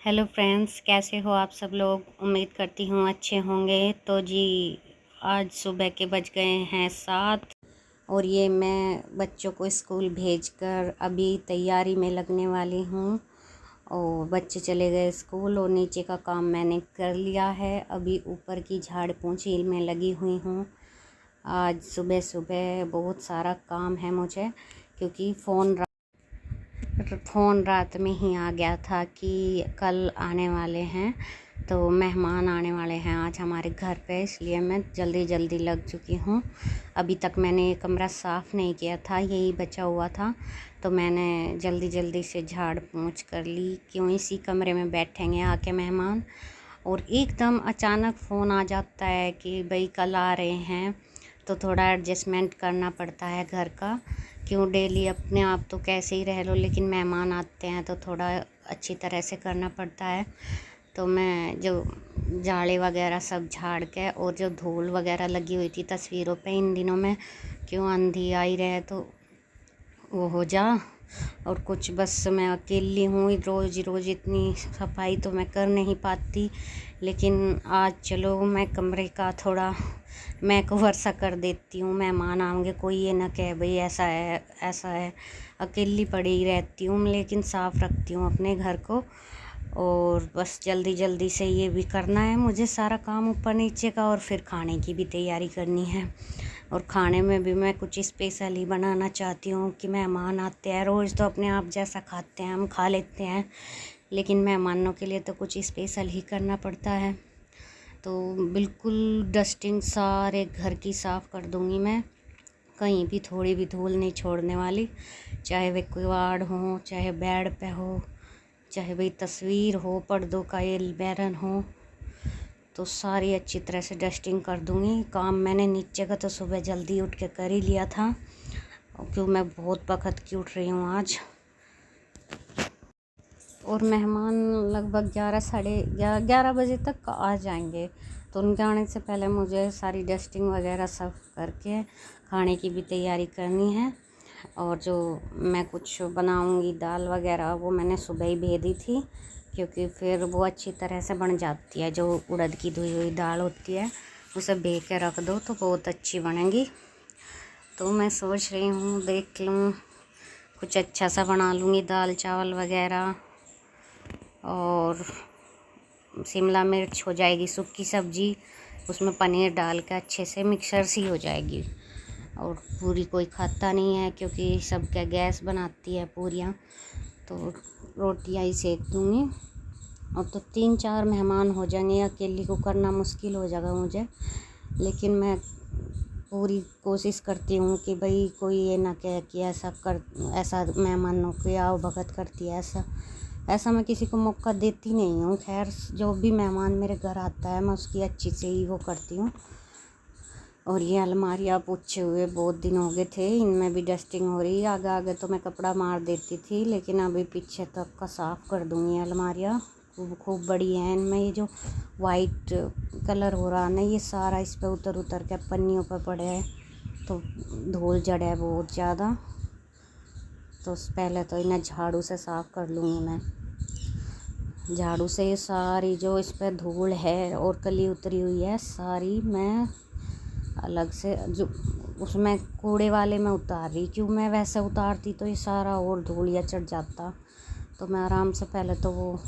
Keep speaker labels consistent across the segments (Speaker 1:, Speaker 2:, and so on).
Speaker 1: Hello friends, कैसे हो आप सब लोग। उम्मीद करती हूँ अच्छे होंगे। तो जी, आज सुबह के बज गए हैं 7 और ये मैं बच्चों को स्कूल भेजकर अभी तैयारी में लगने वाली हूँ। और बच्चे चले गए स्कूल और नीचे का काम मैंने कर लिया है। अभी ऊपर की झाड़ पोंछी में लगी हुई हूँ। आज सुबह सुबह बहुत सारा काम है मुझे, क्योंकि फ़ोन रात में ही आ गया था कि कल आने वाले हैं, तो मेहमान आने वाले हैं आज हमारे घर पे, इसलिए मैं जल्दी जल्दी लग चुकी हूँ। अभी तक मैंने ये कमरा साफ़ नहीं किया था, यही बचा हुआ था, तो मैंने जल्दी जल्दी से झाड़ पोंछ कर ली। क्यों, इसी कमरे में बैठेंगे आके मेहमान। और एकदम अचानक फ़ोन आ जाता है कि भाई कल आ रहे हैं, तो थोड़ा एडजस्टमेंट करना पड़ता है घर का। क्यों, डेली अपने आप तो कैसे ही रह लो, लेकिन मेहमान आते हैं तो थोड़ा अच्छी तरह से करना पड़ता है। तो मैं जो जाले वगैरह सब झाड़ के, और जो धूल वगैरह लगी हुई थी तस्वीरों पे इन दिनों में, क्यों आंधी आई रहे तो वो हो जा। और कुछ बस मैं अकेली हूँ, रोज़ रोज़ इतनी सफाई तो मैं कर नहीं पाती, लेकिन आज चलो मैं कमरे का थोड़ा मैं कवर सा कर देती हूँ। मेहमान आएंगे, कोई ये ना कहे भाई ऐसा है ऐसा है। अकेली पड़ी रहती हूँ, लेकिन साफ़ रखती हूँ अपने घर को। और बस जल्दी जल्दी से ये भी करना है मुझे सारा काम ऊपर नीचे का, और फिर खाने की भी तैयारी करनी है। और खाने में भी मैं कुछ स्पेशल ही बनाना चाहती हूँ कि मेहमान आते हैं, रोज़ तो अपने आप जैसा खाते हैं हम खा लेते हैं, लेकिन मेहमानों के लिए तो कुछ स्पेशल ही करना पड़ता है। तो बिल्कुल डस्टिंग सारे घर की साफ़ कर दूँगी मैं, कहीं भी थोड़ी भी धूल नहीं छोड़ने वाली। चाहे वे किवाड़ हो, चाहे बेड पे हो, चाहे भाई तस्वीर हो, पर्दों का ये बैरन हो, तो सारी अच्छी तरह से डस्टिंग कर दूँगी। काम मैंने नीचे का तो सुबह जल्दी उठ के कर ही लिया था, क्यों मैं बहुत वक्त की उठ रही हूँ आज। और मेहमान लगभग 11 साढ़े 11 बजे तक आ जाएंगे, तो उनके आने से पहले मुझे सारी डस्टिंग वगैरह सब करके खाने की भी तैयारी करनी है। और जो मैं कुछ बनाऊंगी दाल वगैरह, वो मैंने सुबह ही भेजी थी, क्योंकि फिर वो अच्छी तरह से बन जाती है। जो उड़द की धुई हुई दाल होती है, उसे भे के रख दो तो बहुत अच्छी बनेगी। तो मैं सोच रही हूँ देख लूँ, कुछ अच्छा सा बना लूँगी, दाल चावल वगैरह। और शिमला मिर्च हो जाएगी सूखी सब्ज़ी, उसमें पनीर डाल के अच्छे से मिक्सर सी हो जाएगी। और पूरी कोई खाता नहीं है, क्योंकि सब क्या गैस बनाती है पूरियाँ, तो रोटियाँ ही सेक दूँगी। और तो 3-4 मेहमान हो जाएंगे, अकेली को करना मुश्किल हो जाएगा मुझे, लेकिन मैं पूरी कोशिश करती हूँ कि भाई कोई ये ना कहे कि ऐसा मेहमानों की आओ भगत करती है। ऐसा मैं किसी को मौका देती नहीं हूँ। खैर, जो भी मेहमान मेरे घर आता है मैं उसकी अच्छी से ही वो करती हूँ। और ये अलमारियाँ पोछे हुए बहुत दिन हो गए थे, इनमें भी डस्टिंग हो रही है। आगे आगे तो मैं कपड़ा मार देती थी, लेकिन अभी पीछे तक का साफ़ कर दूँगी। अलमारियाँ खूब बड़ी हैं, इनमें ये जो वाइट कलर हो रहा है ना, ये सारा इस पर उतर उतर के पन्नियों पर पड़े है, तो धूल जड़ है बहुत ज़्यादा। तो पहले तो इन्हें झाड़ू से साफ़ कर लूँगी मैं। झाड़ू से ये सारी जो इस पर धूल है और कली उतरी हुई है, सारी मैं अलग से जो उसमें कूड़े वाले में उतार रही। क्यों, मैं वैसे उतारती तो ये सारा और धूल या चढ़ जाता। तो मैं आराम से पहले तो वो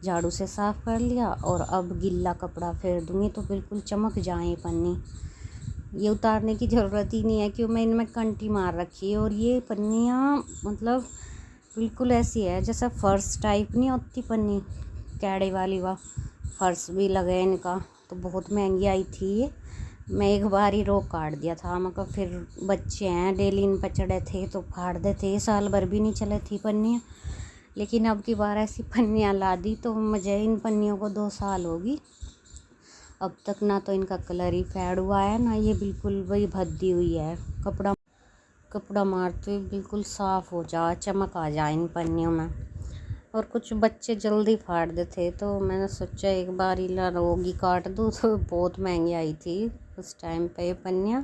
Speaker 1: झाड़ू से साफ़ कर लिया, और अब गीला कपड़ा फेर दूँगी तो बिल्कुल चमक जाए पन्नी। ये उतारने की ज़रूरत ही नहीं है, क्यों मैं इनमें कंटी मार रखी है। और ये पन्नियाँ मतलब बिल्कुल ऐसी है जैसा फ़र्श टाइप नहीं होती पन्नी, कैड़े वाली, वाह फ़र्श भी लगे इनका। तो बहुत महंगी आई थी ये, मैं एक बार ही रोक काट दिया था, मगर फिर बच्चे हैं डेली इन पर चढ़े थे तो फाड़ देते। साल भर भी नहीं चले थी पन्नियाँ, लेकिन अब की बार ऐसी पन्नियाँ ला दी तो मुझे इन पन्नियों को 2 साल होगी अब तक, ना तो इनका कलर ही फेड हुआ है, ना ये बिल्कुल वही भद्दी हुई है। कपड़ा मारते हुए बिल्कुल साफ़ हो जा, चमक आ जाए इन पन्नियों में। और कुछ बच्चे जल्दी फाड़ देते, तो मैंने सोचा एक बार ही रोगी काट दूँ, तो बहुत महंगी आई थी उस टाइम पे ये पन्नियाँ,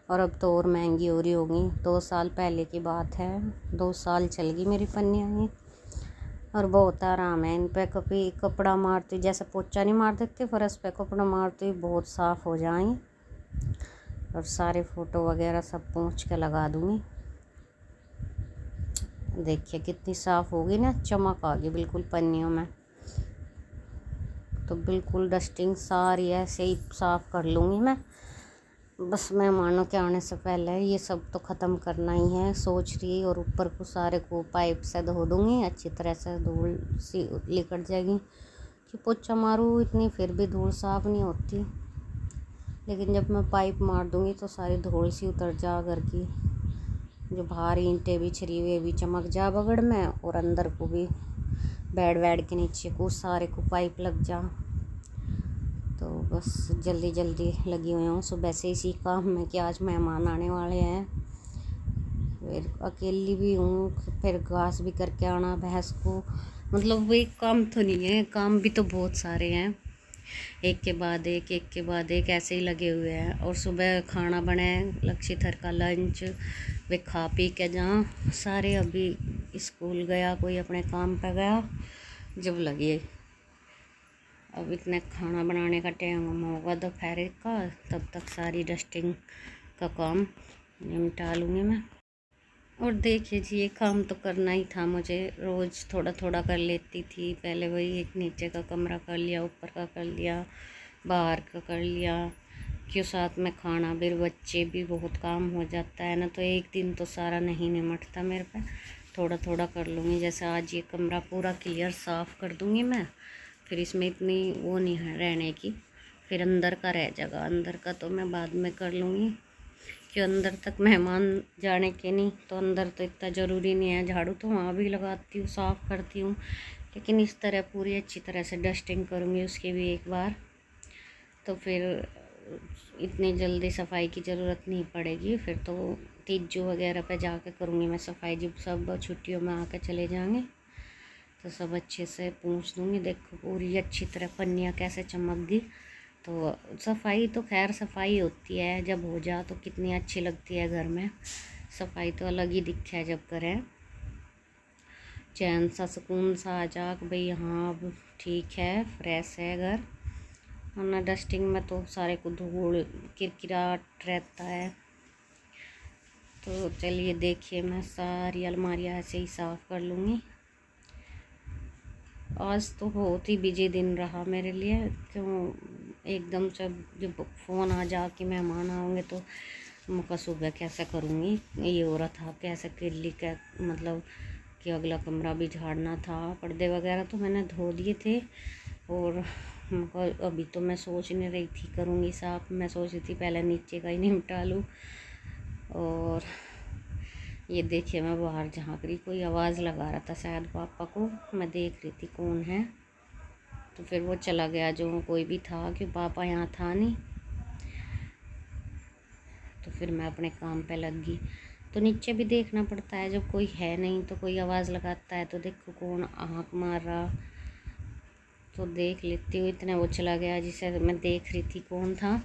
Speaker 1: और अब तो और महंगी हो रही होगी। 2 साल पहले की बात है, 2 साल चल गई मेरी पन्नियाँ ये। और बहुत आराम है इन पे। कभी कपड़ा मारती जैसे पोछा नहीं मार देते, फर्श पे कपड़ा मारती बहुत साफ़ हो जाएंगे। और सारे फ़ोटो वगैरह सब पोंछ के लगा दूँगी। देखिए कितनी साफ़ होगी ना, चमक आ गई बिल्कुल पन्नियों में। तो बिल्कुल डस्टिंग सारी ऐसे ही साफ़ कर लूँगी मैं। बस मेहमानों के आने से पहले ये सब तो ख़त्म करना ही है सोच रही। और ऊपर को सारे को पाइप से धो दूँगी अच्छी तरह से, धूल सी निकल जाएगी। कि पोछा मारूँ इतनी फिर भी धूल साफ़ नहीं होती, लेकिन जब मैं पाइप मार दूँगी तो सारी धूल सी उतर जा घर की। जो बाहर ईंटें भी छिरी हुई भी चमक जा बगड़ में, और अंदर को भी बेड वेड के नीचे को सारे को पाइप लग जा। तो बस जल्दी जल्दी लगी हुई हूँ सुबह से इसी काम में कि आज मेहमान आने वाले हैं। फिर अकेली भी हूँ, फिर घास भी करके आना भैंस को। मतलब वो एक काम तो नहीं है, काम भी तो बहुत सारे हैं, एक के बाद एक ऐसे ही लगे हुए हैं। और सुबह खाना बने लक्षित का लंच, वे खा पी के जहाँ सारे अभी स्कूल गया, कोई अपने काम पर गया। जब लगे अब इतने खाना बनाने का टाइम होगा दोपहर का, तब तक सारी डस्टिंग का काम निपटा लूँगी मैं। और देखिए जी ये काम तो करना ही था मुझे, रोज़ थोड़ा थोड़ा कर लेती थी पहले। वही एक नीचे का कमरा कर लिया, ऊपर का कर लिया, बाहर का कर लिया। क्यों साथ में खाना भी, बच्चे भी, बहुत काम हो जाता है ना। तो एक दिन तो सारा नहीं निमटता मेरे पे, थोड़ा थोड़ा कर लूँगी। जैसे आज ये कमरा पूरा क्लियर साफ़ कर दूँगी मैं, फिर इसमें इतनी वो नहीं है रहने की। फिर अंदर का रह जाएगा, अंदर का तो मैं बाद में कर लूँगी, कि अंदर तक मेहमान जाने के नहीं। तो अंदर तो इतना ज़रूरी नहीं है, झाड़ू तो वहाँ भी लगाती हूँ, साफ़ करती हूँ। लेकिन इस तरह पूरी अच्छी तरह से डस्टिंग करूँगी उसकी भी एक बार, तो फिर इतनी जल्दी सफाई की ज़रूरत नहीं पड़ेगी। फिर तो तीजू वगैरह पे जाके करूँगी मैं सफाई, जब सब छुट्टियों में आके चले जाएंगे तो सब अच्छे से पूछ दूँगी। देखो पूरी अच्छी तरह पन्नियाँ कैसे चमक गई। तो सफाई तो खैर सफाई होती है, जब हो जा तो कितनी अच्छी लगती है घर में। सफाई तो अलग ही दिखे जब करें, चैन सा सुकून सा आ जा कि भाई हाँ अब ठीक है, फ्रेश है घर। वरना डस्टिंग में तो सारे को धूल किरकिराट रहता है। तो चलिए देखिए मैं सारी अलमारियाँ ऐसे ही साफ़ कर लूँगी। आज तो बहुत ही बिजी दिन रहा मेरे लिए, क्यों एकदम से जब फ़ोन आ जा कि मेहमान आओगे तो मुका सुबह कैसे करूँगी। ये हो रहा था कैसे किल्ली का, मतलब कि अगला कमरा भी झाड़ना था। पर्दे वगैरह तो मैंने धो दिए थे, और अभी तो मैं सोच नहीं रही थी करूँगी साफ। मैं सोच रही थी पहले नीचे का ही निपटा लूँ। और ये देखिए मैं बाहर झाँक रही, कोई आवाज़ लगा रहा था शायद पापा को, मैं देख रही थी कौन है। तो फिर वो चला गया जो कोई भी था, कि पापा यहाँ था नहीं। तो फिर मैं अपने काम पे लग गई। तो नीचे भी देखना पड़ता है, जब कोई है नहीं तो कोई आवाज़ लगाता है तो देखो कौन आँख मार रहा, तो देख लेती हूँ। इतने वो चला गया जिसे मैं देख रही थी कौन था।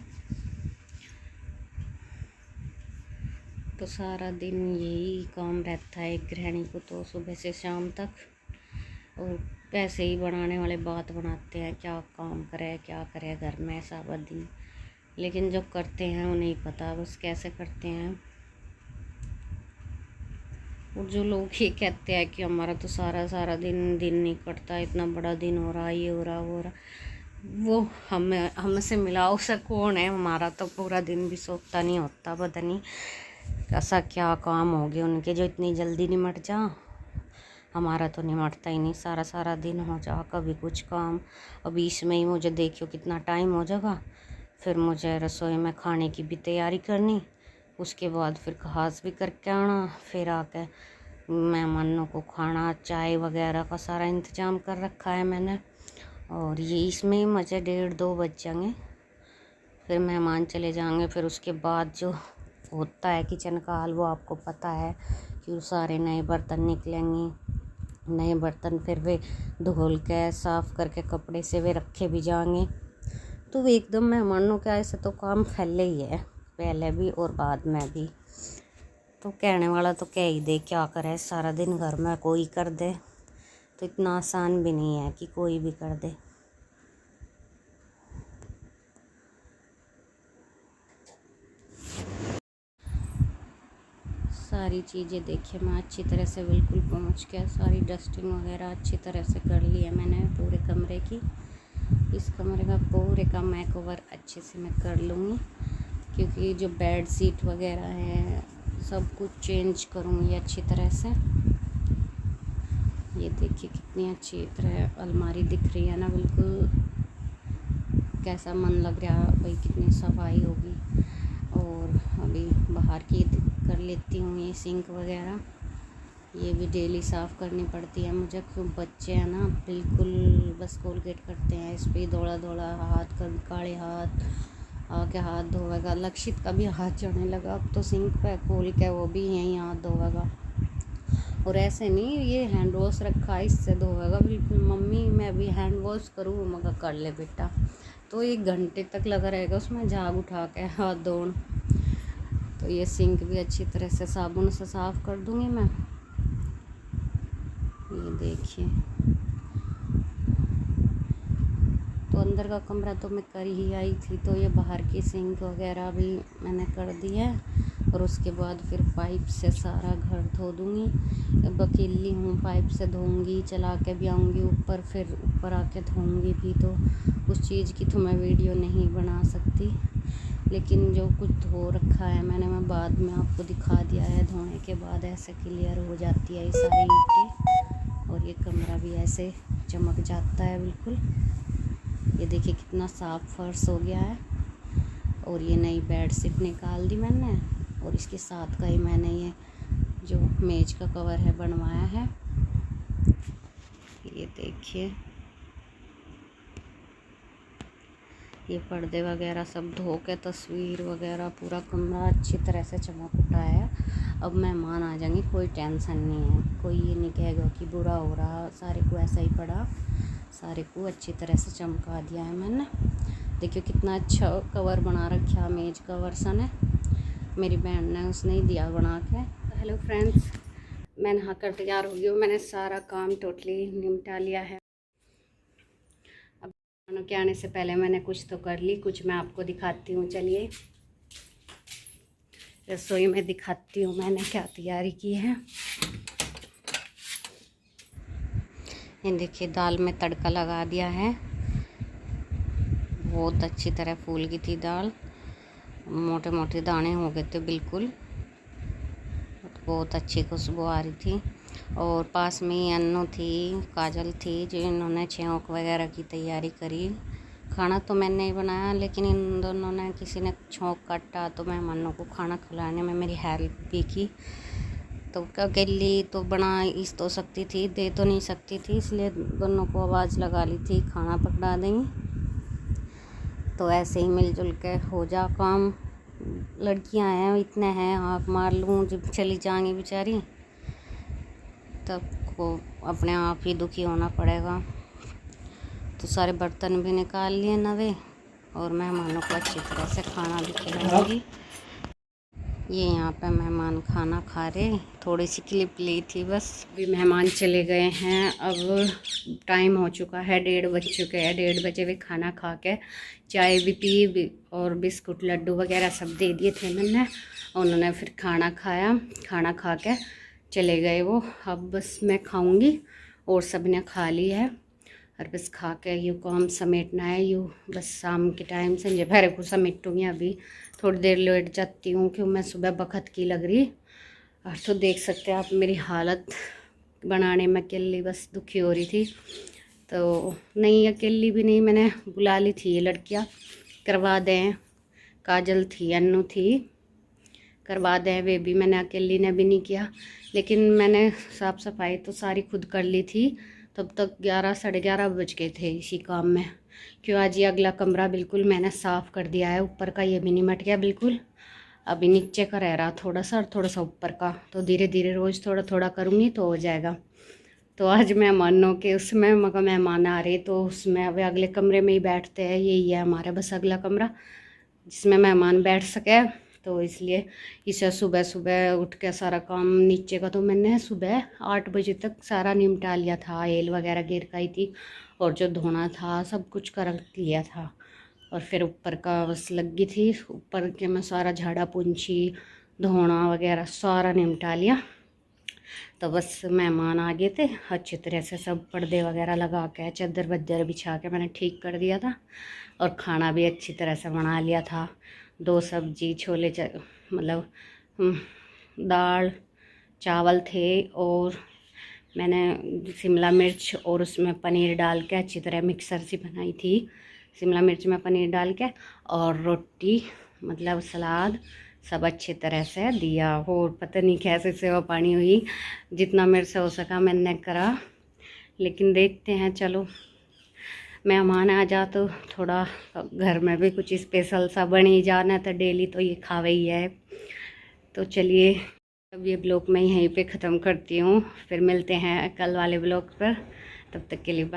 Speaker 1: तो सारा दिन यही काम रहता है एक गृहिणी को, तो सुबह से शाम तक। और पैसे ही बनाने वाले बात बनाते हैं, क्या काम करे घर में सारा दिन। लेकिन जो करते हैं उन्हें पता बस कैसे करते हैं। और जो लोग ये कहते हैं कि हमारा तो सारा दिन नहीं कटता, इतना बड़ा दिन हो रहा, ये हो रहा वो हो रहा, वो हमसे मिलाओ से कौन है। हमारा तो पूरा दिन भी सोता नहीं होता, पता नहीं ऐसा क्या काम हो गया उनके जो इतनी जल्दी निमट जा। हमारा तो निमटता ही नहीं, सारा दिन हो जा कभी कुछ काम। अब इसमें ही मुझे देखियो कितना टाइम हो जाएगा। फिर मुझे रसोई में खाने की भी तैयारी करनी, उसके बाद फिर घास भी करके आना, फिर आके मेहमानों को खाना चाय वगैरह का सारा इंतज़ाम कर रखा है मैंने। और ये इसमें ही मुझे 1:30-2 बज जाएंगे, फिर मेहमान चले जाएंगे। फिर उसके बाद जो होता है किचन का हाल वो आपको पता है, कि वो सारे नए बर्तन निकलेंगे। नए बर्तन फिर वे धुल के साफ़ करके कपड़े से वे रखे भी जाएंगे। तो एकदम मेहमानों के ऐसे तो काम फैले ही है, पहले भी और बाद में भी। तो कहने वाला तो कह ही दे, क्या करे सारा दिन घर में कोई कर दे। तो इतना आसान भी नहीं है कि कोई भी कर दे। सारी चीज़ें देखिए मैं अच्छी तरह से बिल्कुल पहुंच के सारी डस्टिंग वगैरह अच्छी तरह से कर ली है मैंने पूरे कमरे की। इस कमरे का पूरे का मेक ओवर अच्छे से मैं कर लूँगी, क्योंकि जो बेड शीट वगैरह है सब कुछ चेंज करूँगी अच्छी तरह से। ये देखिए कितनी अच्छी तरह अलमारी दिख रही है ना, बिल्कुल कैसा मन लग रहा है भाई, कितनी सफाई होगी। और अभी बाहर की कर लेती हूँ ये सिंक वगैरह, ये भी डेली साफ़ करनी पड़ती है मुझे, क्यों बच्चे हैं ना बिल्कुल बस कोलगेट करते हैं इस पर दौड़ा दौड़ा, हाथ कर काले हाथ आके हाथ धोएगा। लक्षित का भी हाथ चढ़ने लगा, अब तो सिंक पे खोल के वो भी यहीं हाथ धोएगा। और ऐसे नहीं ये हैंड वॉश रखा है इससे धोएगा बिल्कुल, मम्मी मैं भी हैंड वॉश करूँ, मगर कर ले बेटा। तो 1 घंटे तक लगा रहेगा उसमें झाग उठा के हाथ धोन। तो ये सिंक भी अच्छी तरह से साबुन से साफ़ कर दूँगी मैं। ये देखिए, तो अंदर का कमरा तो मैं कर ही आई थी, तो ये बाहर की सिंक वगैरह भी मैंने कर दी है। और उसके बाद फिर पाइप से सारा घर धो दूँगी। अब अकेली हूँ, पाइप से धोऊँगी, चला के भी आऊँगी ऊपर, फिर ऊपर आके धोऊँगी भी। तो उस चीज़ की तो मैं वीडियो नहीं बना सकती, लेकिन जो कुछ धो रखा है मैंने, मैं बाद में आपको दिखा दिया है। धोने के बाद ऐसे क्लियर हो जाती है ये सारी ईंटें, और ये कमरा भी ऐसे चमक जाता है बिल्कुल। ये देखिए कितना साफ़ फर्श हो गया है। और ये नई बेड शीट निकाल दी मैंने, और इसके साथ का ही मैंने ये जो मेज का कवर है बनवाया है। ये देखिए, ये पर्दे वगैरह सब धो के, तस्वीर वगैरह, पूरा कमरा अच्छी तरह से चमक उठा है। अब मेहमान आ जाएंगे, कोई टेंशन नहीं है, कोई ये नहीं कहेगा कि बुरा हो रहा, सारे को ऐसा ही पड़ा। सारे को अच्छी तरह से चमका दिया है मैंने। देखिए कितना अच्छा कवर बना रखा मेज कवर सा ने, मेरी बहन ने उसने ही दिया बना के। हेलो फ्रेंड्स, मैं नहा कर तैयार हो गई हूँ, मैंने सारा काम टोटली निपटा लिया है। अब खानों के आने से पहले मैंने कुछ तो कर ली, कुछ मैं आपको दिखाती हूँ। चलिए रसोई में दिखाती हूँ मैंने क्या तैयारी की है। ये देखिए दाल में तड़का लगा दिया है, बहुत अच्छी तरह फूल गई थी दाल, मोटे मोटे दाने हो गए थे बिल्कुल, बहुत अच्छी खुशबू आ रही थी। और पास में ही अन्नू थी, काजल थी, जो इन्होंने छौंक वगैरह की तैयारी करी। खाना तो मैंने ही बनाया, लेकिन इन दोनों ने, किसी ने छौंक काटा तो मेहमानों को खाना खिलाने में मेरी हेल्प भी की। तो अकेली तो बना इस तो सकती थी, दे तो नहीं सकती थी, इसलिए दोनों को आवाज़ लगा ली थी खाना पकड़ा देंगी। तो ऐसे ही मिलजुल के हो जा काम। लड़कियां हैं, इतने हैं, आप मार लूँ जब चली जाएंगी बेचारी, तब को अपने आप ही दुखी होना पड़ेगा। तो सारे बर्तन भी निकाल लिए नवे, और मेहमानों को अच्छी तरह से खाना भी खिलाऊंगी। ये यहाँ पे मेहमान खाना खा रहे, थोड़ी सी क्लिप ली थी बस। अभी मेहमान चले गए हैं, अब टाइम हो चुका है, 1:30 बज चुके हैं। 1:30 बजे भी खाना खा के चाय भी पी, और बिस्कुट लड्डू वगैरह सब दे दिए थे मैंने। उन्होंने फिर खाना खाया, खाना खा के चले गए वो। अब बस मैं खाऊंगी, और सब ने खा ली है, और बस खा के यूँ काम समेटना है। यूँ बस शाम के टाइम संजय भैरे को समेटूँगी। अभी थोड़ी देर लेट जाती हूँ, क्यों मैं सुबह बखत की लग रही। और तो देख सकते हैं आप मेरी हालत, बनाने में अकेली बस दुखी हो रही थी। तो नहीं, अकेली भी नहीं, मैंने बुला ली थी ये लड़कियाँ करवा दें, काजल थी, अन्नू थी, करवा दें वे भी, मैंने अकेली ने भी नहीं किया। लेकिन मैंने साफ़ सफाई तो सारी खुद कर ली थी, तब तक 11 साढ़े 11 बज गए थे इसी काम में। क्यों आज ये अगला कमरा बिल्कुल मैंने साफ़ कर दिया है, ऊपर का ये भी निमट गया बिल्कुल। अभी नीचे का रह रहा थोड़ा सा, और थोड़ा सा ऊपर का, तो धीरे धीरे रोज़ थोड़ा थोड़ा करूँगी तो हो जाएगा। तो आज मेहमानों के उसमें, मगर मेहमान आ रहे तो उसमें अब अगले कमरे में ही बैठते हैं, यही है हमारा बस अगला कमरा जिसमें मेहमान बैठ सके। तो इसलिए इसे सुबह सुबह उठ के सारा काम नीचे का तो मैंने सुबह 8 बजे तक सारा निपटा लिया था। एल वगैरह गिर गई थी और जो धोना था सब कुछ कर लिया था। और फिर ऊपर का बस लगी थी, ऊपर के मैं सारा झाड़ा पोंछी धोना वगैरह सारा निपटा लिया। तो बस मेहमान आ गए थे, अच्छी तरह से सब पर्दे वगैरह लगा के चादर वदर बिछा के मैंने ठीक कर दिया था। और खाना भी अच्छी तरह से बना लिया था। 2 सब्जी छोले मतलब दाल चावल थे, और मैंने शिमला मिर्च और उसमें पनीर डाल के अच्छी तरह मिक्सर सी बनाई थी। शिमला मिर्च में पनीर डाल के और रोटी मतलब सलाद सब अच्छी तरह से दिया। और पता नहीं कैसे सेवा पानी हुई, जितना मेरे से हो सका मैंने करा। लेकिन देखते हैं, चलो मेहमान आ जा तो थोड़ा घर में भी कुछ स्पेशल सा बन ही जाना, तो डेली तो ये खावे ही है। तो चलिए अब ये ब्लॉग मैं यहीं पे ख़त्म करती हूँ, फिर मिलते हैं कल वाले ब्लॉग पर। तब तक के लिए